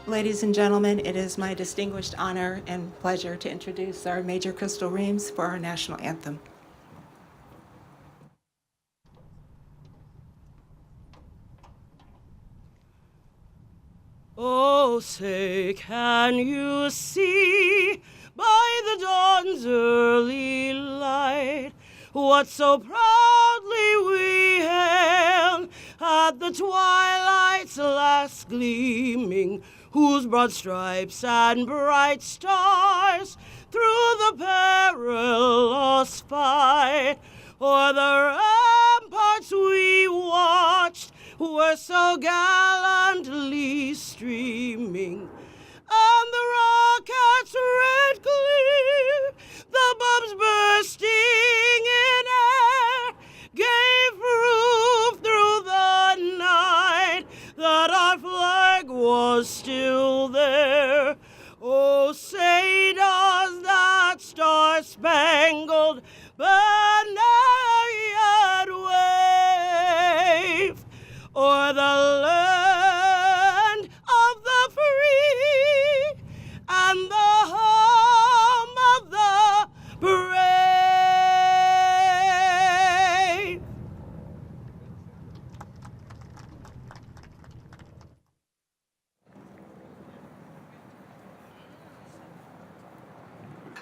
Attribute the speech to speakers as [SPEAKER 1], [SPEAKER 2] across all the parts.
[SPEAKER 1] Ladies and gentlemen, it is my distinguished honor and pleasure to introduce our Major Crystal Reams for our national anthem.
[SPEAKER 2] Oh, say, can you see by the dawn's early light what so proudly we hailed at the twilight's last gleaming, whose broad stripes and bright stars through the perilous fight o'er the ramparts we watched were so gallantly streaming, and the rockets' red gleam, the bombs bursting in air, gave proof through the night that our flag was still there. Oh, say does that star-spangled banner yet wave o'er the land of the free and the home of the brave?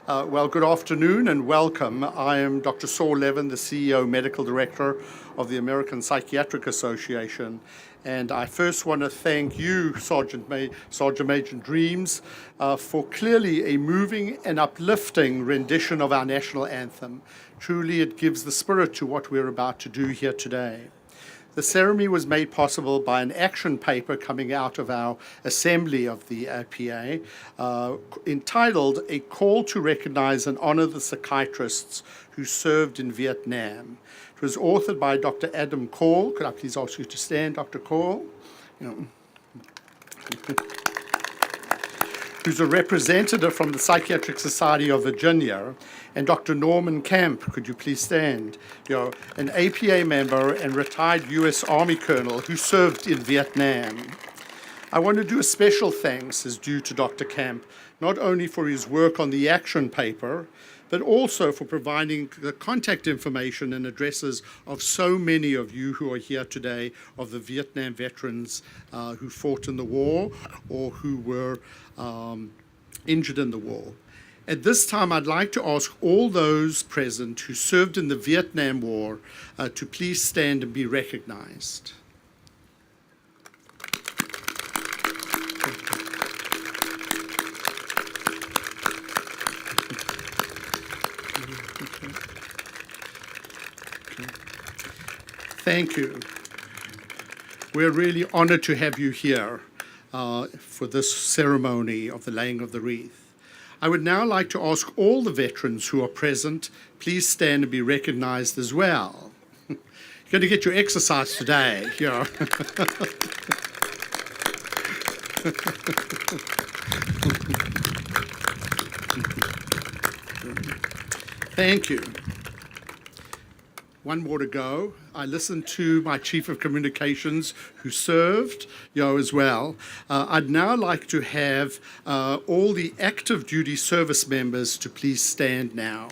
[SPEAKER 3] Well, good afternoon and welcome. I am Dr. Sol Levin, the CEO, Medical Director of the American Psychiatric Association. And I first want to thank you, Sergeant Major Dreams, for clearly a moving and uplifting rendition of our national anthem. Truly, it gives the spirit to what we're about to do here today. The ceremony was made possible by an action paper coming out of our assembly of the APA entitled A Call to Recognize and Honor the Psychiatrists Who Served in Vietnam. It was authored by Dr. Adam Call. Could I please ask you to stand, Dr. Call? Who's a representative from the Psychiatric Society of Virginia, and Dr. Norman Camp, could you please stand? An APA member and retired U.S. Army colonel who served in Vietnam. I want to do a special thanks is due to Dr. Camp, not only for his work on the action paper, but also for providing the contact information and addresses of so many of you who are here today, of the Vietnam veterans who fought in the war or who were injured in the war. At this time, I'd like to ask all those present who served in the Vietnam War to please stand and be recognized. Thank you. We're really honored to have you here for this ceremony of the laying of the wreath. I would now like to ask all the veterans who are present, please stand and be recognized as well. You're going to get your exercise today. Yeah. Thank you. One more to go. I listened to my Chief of Communications who served, as well. I'd now like to have all the active duty service members to please stand now.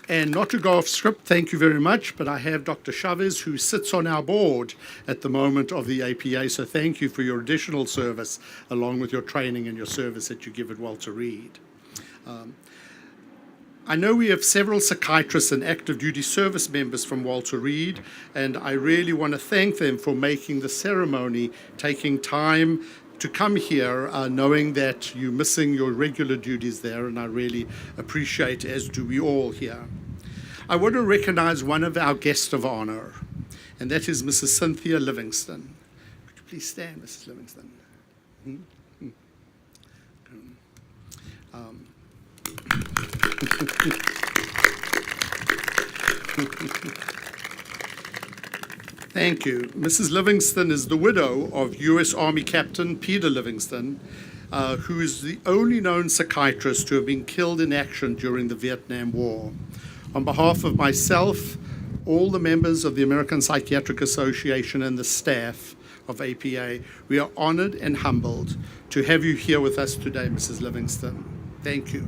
[SPEAKER 3] And not to go off script, thank you very much, but I have Dr. Chavez, who sits on our board at the moment of the APA, so thank you for your additional service, along with your training and your service that you give at Walter Reed. I know we have several psychiatrists and active duty service members from Walter Reed, and I really want to thank them for making the ceremony, taking time to come here, knowing that you're missing your regular duties there, and I really appreciate, as do we all here. I want to recognize one of our guests of honor, and that is Mrs. Cynthia Livingston. Could you please stand, Mrs. Livingston? Thank you. Mrs. Livingston is the widow of U.S. Army Captain Peter Livingston, who is the only known psychiatrist to have been killed in action during the Vietnam War. On behalf of myself, all the members of the American Psychiatric Association and the staff of APA, we are honored and humbled to have you here with us today, Mrs. Livingston. Thank you.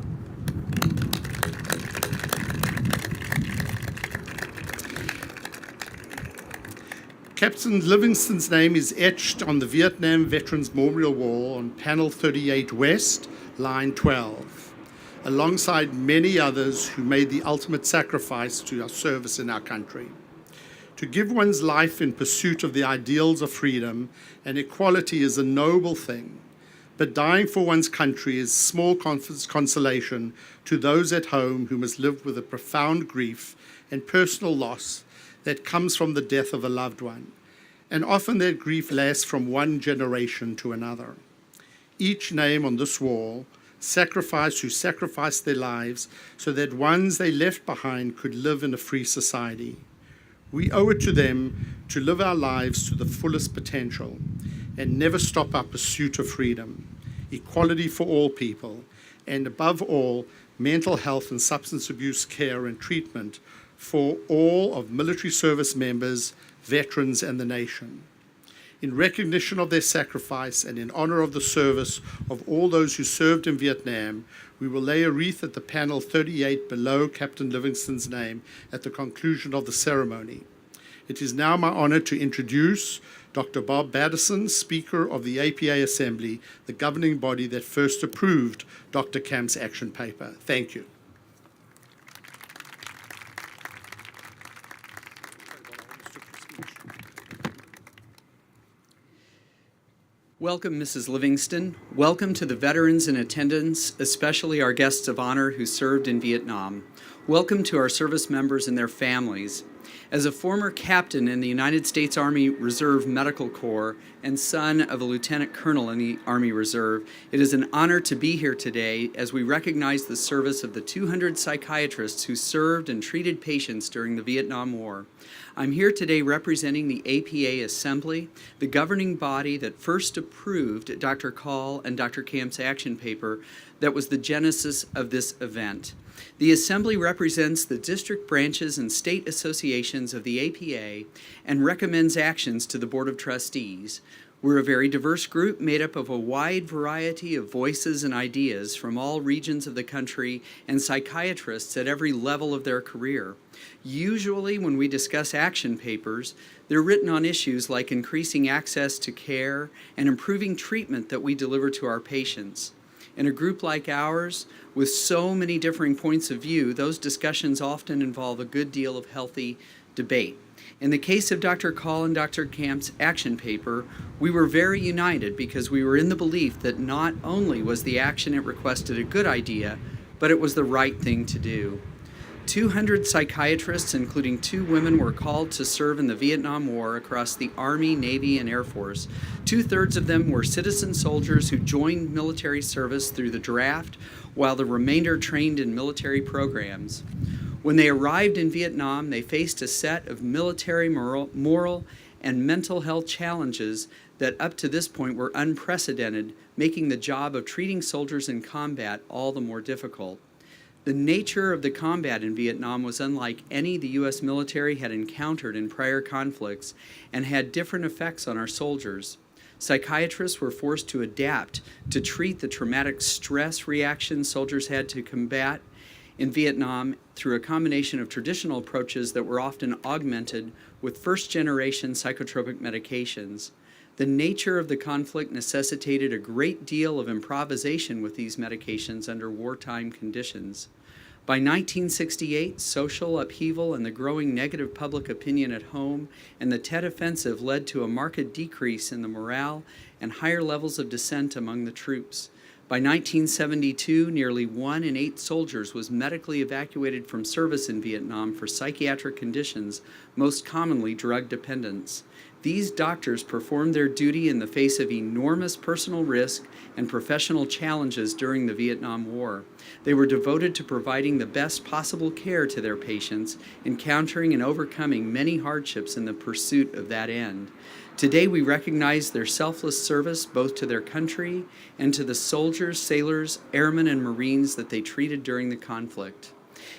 [SPEAKER 3] Captain Livingston's name is etched on the Vietnam Veterans Memorial Wall on panel 38 West, line 12, alongside many others who made the ultimate sacrifice to our service in our country. To give one's life in pursuit of the ideals of freedom and equality is a noble thing, but dying for one's country is small consolation to those at home who must live with a profound grief and personal loss that comes from the death of a loved one, and often that grief lasts from one generation to another. Each name on this wall who sacrificed their lives so that ones they left behind could live in a free society. We owe it to them to live our lives to the fullest potential and never stop our pursuit of freedom, equality for all people, and above all, mental health and substance abuse care and treatment for all of military service members, veterans, and the nation. In recognition of their sacrifice and in honor of the service of all those who served in Vietnam, we will lay a wreath at the panel 38 below Captain Livingston's name at the conclusion of the ceremony. It is now my honor to introduce Dr. Bob Patterson, Speaker of the APA Assembly, the governing body that first approved Dr. Camp's action paper. Thank you.
[SPEAKER 4] Welcome, Mrs. Livingston. Welcome to the veterans in attendance, especially our guests of honor who served in Vietnam. Welcome to our service members and their families. As a former captain in the United States Army Reserve Medical Corps and son of a lieutenant colonel in the Army Reserve, it is an honor to be here today as we recognize the service of the 200 psychiatrists who served and treated patients during the Vietnam War. I'm here today representing the APA Assembly, the governing body that first approved Dr. Call and Dr. Camp's action paper that was the genesis of this event. The Assembly represents the district branches and state associations of the APA and recommends actions to the Board of Trustees. We're a very diverse group made up of a wide variety of voices and ideas from all regions of the country and psychiatrists at every level of their career. Usually when we discuss action papers, they're written on issues like increasing access to care and improving treatment that we deliver to our patients. In a group like ours, with so many differing points of view, those discussions often involve a good deal of healthy debate. In the case of Dr. Call and Dr. Camp's action paper, we were very united because we were in the belief that not only was the action it requested a good idea, but it was the right thing to do. 200 psychiatrists, including 2 women, were called to serve in the Vietnam War across the Army, Navy, and Air Force. 2/3 of them were citizen soldiers who joined military service through the draft, while the remainder trained in military programs. When they arrived in Vietnam, they faced a set of military moral and mental health challenges that up to this point were unprecedented, making the job of treating soldiers in combat all the more difficult. The nature of the combat in Vietnam was unlike any the U.S. military had encountered in prior conflicts and had different effects on our soldiers. Psychiatrists were forced to adapt to treat the traumatic stress reactions soldiers had to combat in Vietnam through a combination of traditional approaches that were often augmented with first-generation psychotropic medications. The nature of the conflict necessitated a great deal of improvisation with these medications under wartime conditions. By 1968, social upheaval and the growing negative public opinion at home and the Tet Offensive led to a marked decrease in the morale and higher levels of dissent among the troops. By 1972, nearly 1 in 8 soldiers was medically evacuated from service in Vietnam for psychiatric conditions, most commonly drug dependence. These doctors performed their duty in the face of enormous personal risk and professional challenges during the Vietnam War. They were devoted to providing the best possible care to their patients, encountering and overcoming many hardships in the pursuit of that end. Today, we recognize their selfless service both to their country and to the soldiers, sailors, airmen, and Marines that they treated during the conflict.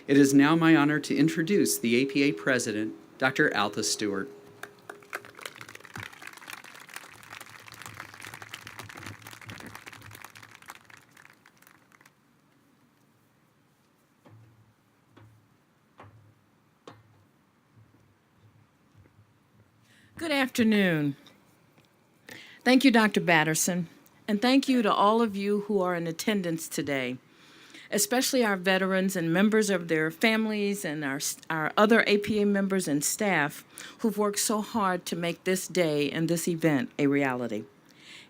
[SPEAKER 4] It is now my honor to introduce the APA President, Dr. Altha Stewart.
[SPEAKER 5] Good afternoon. Thank you, Dr. Patterson, and thank you to all of you who are in attendance today, especially our veterans and members of their families and our other APA members and staff who've worked so hard to make this day and this event a reality.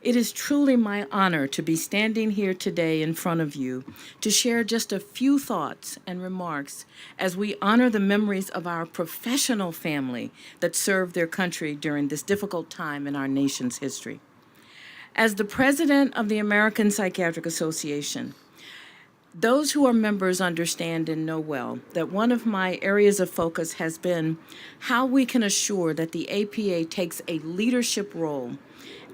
[SPEAKER 5] It is truly my honor to be standing here today in front of you to share just a few thoughts and remarks as we honor the memories of our professional family that served their country during this difficult time in our nation's history. As the president of the American Psychiatric Association, those who are members understand and know well that one of my areas of focus has been how we can assure that the APA takes a leadership role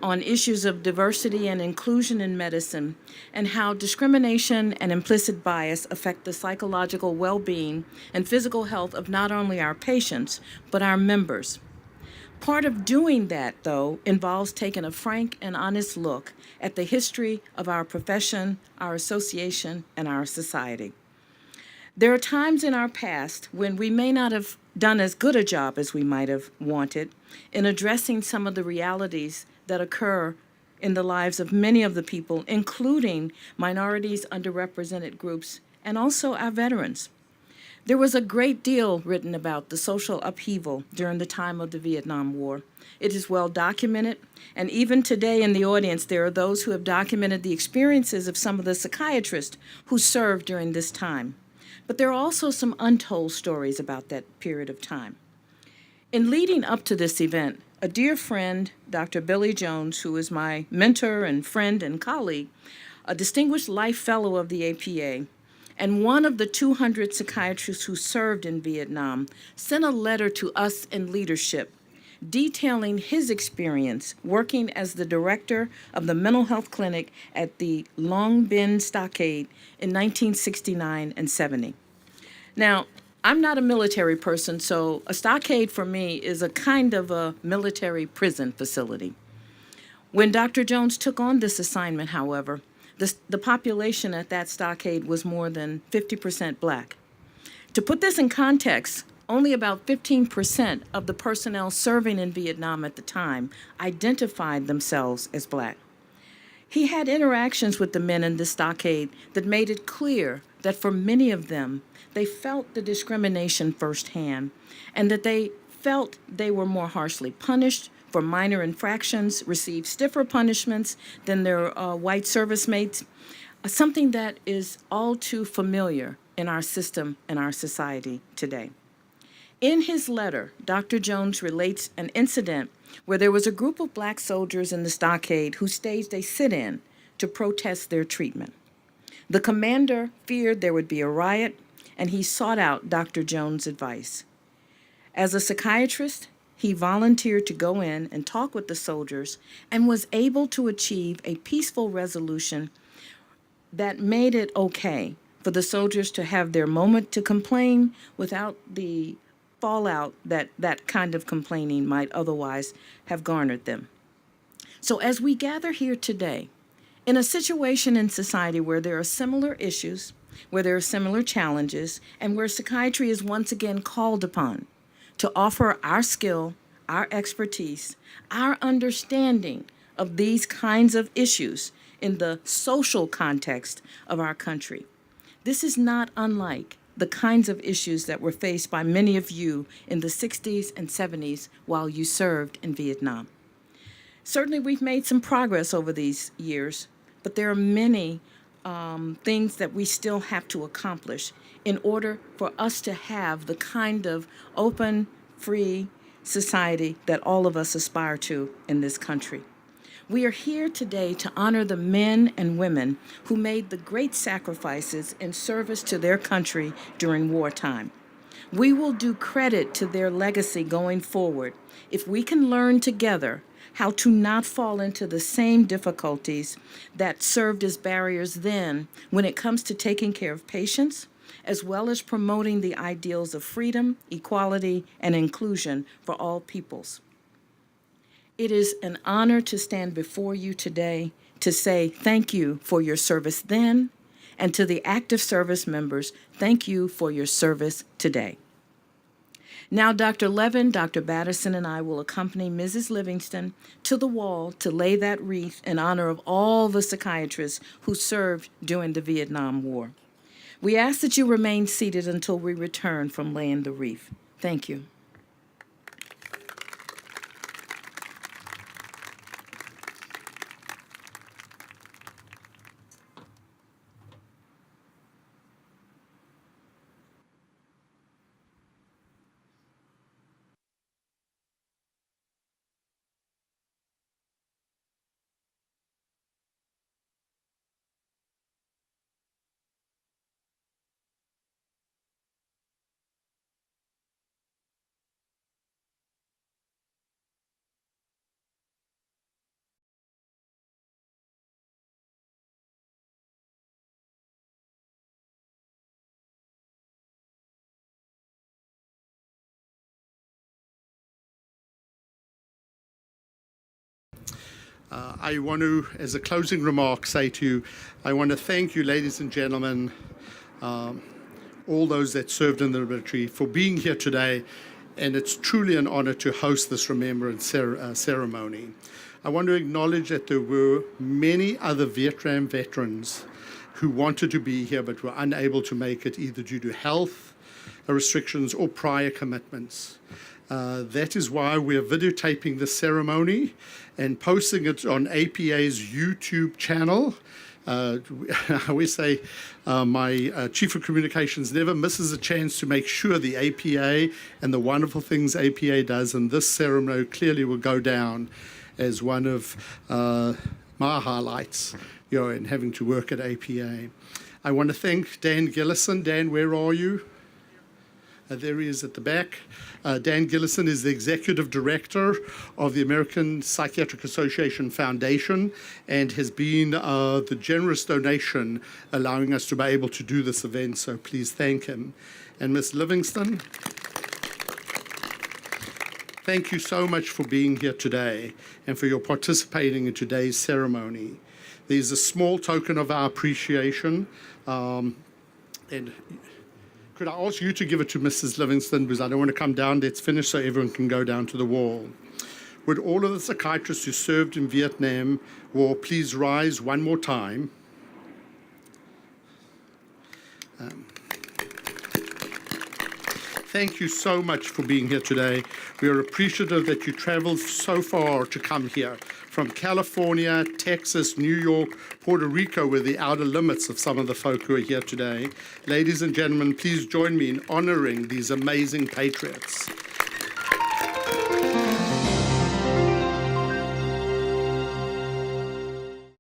[SPEAKER 5] on issues of diversity and inclusion in medicine, and how discrimination and implicit bias affect the psychological well-being and physical health of not only our patients, but our members. Part of doing that, though, involves taking a frank and honest look at the history of our profession, our association, and our society. There are times in our past when we may not have done as good a job as we might have wanted in addressing some of the realities that occur in the lives of many of the people, including minorities, underrepresented groups, and also our veterans. There was a great deal written about the social upheaval during the time of the Vietnam War. It is well documented, and even today in the audience, there are those who have documented the experiences of some of the psychiatrists who served during this time. But there are also some untold stories about that period of time. In leading up to this event, a dear friend, Dr. Billy Jones, who is my mentor and friend and colleague, a distinguished life fellow of the APA, and one of the 200 psychiatrists who served in Vietnam, sent a letter to us in leadership detailing his experience working as the director of the mental health clinic at the Long Binh Stockade in 1969 and 70. Now, I'm not a military person, so a stockade for me is a kind of a military prison facility. When Dr. Jones took on this assignment, however, the population at that stockade was more than 50% Black. To put this in context, only about 15% of the personnel serving in Vietnam at the time identified themselves as Black. He had interactions with the men in the stockade that made it clear that for many of them, they felt the discrimination firsthand, and that they felt they were more harshly punished for minor infractions, received stiffer punishments than their white service mates, something that is all too familiar in our system and our society today. In his letter, Dr. Jones relates an incident where there was a group of Black soldiers in the stockade who staged a sit-in to protest their treatment. The commander feared there would be a riot, and he sought out Dr. Jones' advice. As a psychiatrist, he volunteered to go in and talk with the soldiers and was able to achieve a peaceful resolution that made it okay for the soldiers to have their moment to complain without the fallout that that kind of complaining might otherwise have garnered them. So as we gather here today, in a situation in society where there are similar issues, where there are similar challenges, and where psychiatry is once again called upon to offer our skill, our expertise, our understanding of these kinds of issues in the social context of our country. This is not unlike the kinds of issues that were faced by many of you in the 60s and 70s while you served in Vietnam. Certainly, we've made some progress over these years, but there are many things that we still have to accomplish in order for us to have the kind of open, free society that all of us aspire to in this country. We are here today to honor the men and women who made the great sacrifices in service to their country during wartime. We will do credit to their legacy going forward if we can learn together how to not fall into the same difficulties that served as barriers then when it comes to taking care of patients, as well as promoting the ideals of freedom, equality, and inclusion for all peoples. It is an honor to stand before you today to say thank you for your service then, and to the active service members, thank you for your service today. Now, Dr. Levin, Dr. Patterson, and I will accompany Mrs. Livingston to the wall to lay that wreath in honor of all the psychiatrists who served during the Vietnam War. We ask that you remain seated until we return from laying the wreath. Thank you.
[SPEAKER 3] I want to, as a closing remark, say to you, I want to thank you, ladies and gentlemen, all those that served in the military, for being here today, and it's truly an honor to host this remembrance ceremony. I want to acknowledge that there were many other Vietnam veterans who wanted to be here but were unable to make it, either due to health restrictions or prior commitments. That is why we're videotaping this ceremony and posting it on APA's YouTube channel. I always say my Chief of Communications never misses a chance to make sure the APA and the wonderful things APA does, and this ceremony clearly will go down as one of my highlights, in having to work at APA. I want to thank Dan Gillison. Dan, where are you? There he is at the back. Dan Gillison is the Executive Director of the American Psychiatric Association Foundation and has been the generous donation allowing us to be able to do this event, so please thank him. And Ms. Livingston, thank you so much for being here today and for your participating in today's ceremony. There's a small token of our appreciation, and could I ask you to give it to Mrs. Livingston, because I don't want to come down. Let's finish so everyone can go down to the wall. Would all of the psychiatrists who served in Vietnam War please rise one more time? Thank you so much for being here today. We are appreciative that you traveled so far to come here. From California, Texas, New York, Puerto Rico were the outer limits of some of the folk who are here today. Ladies and gentlemen, please join me in honoring these amazing patriots.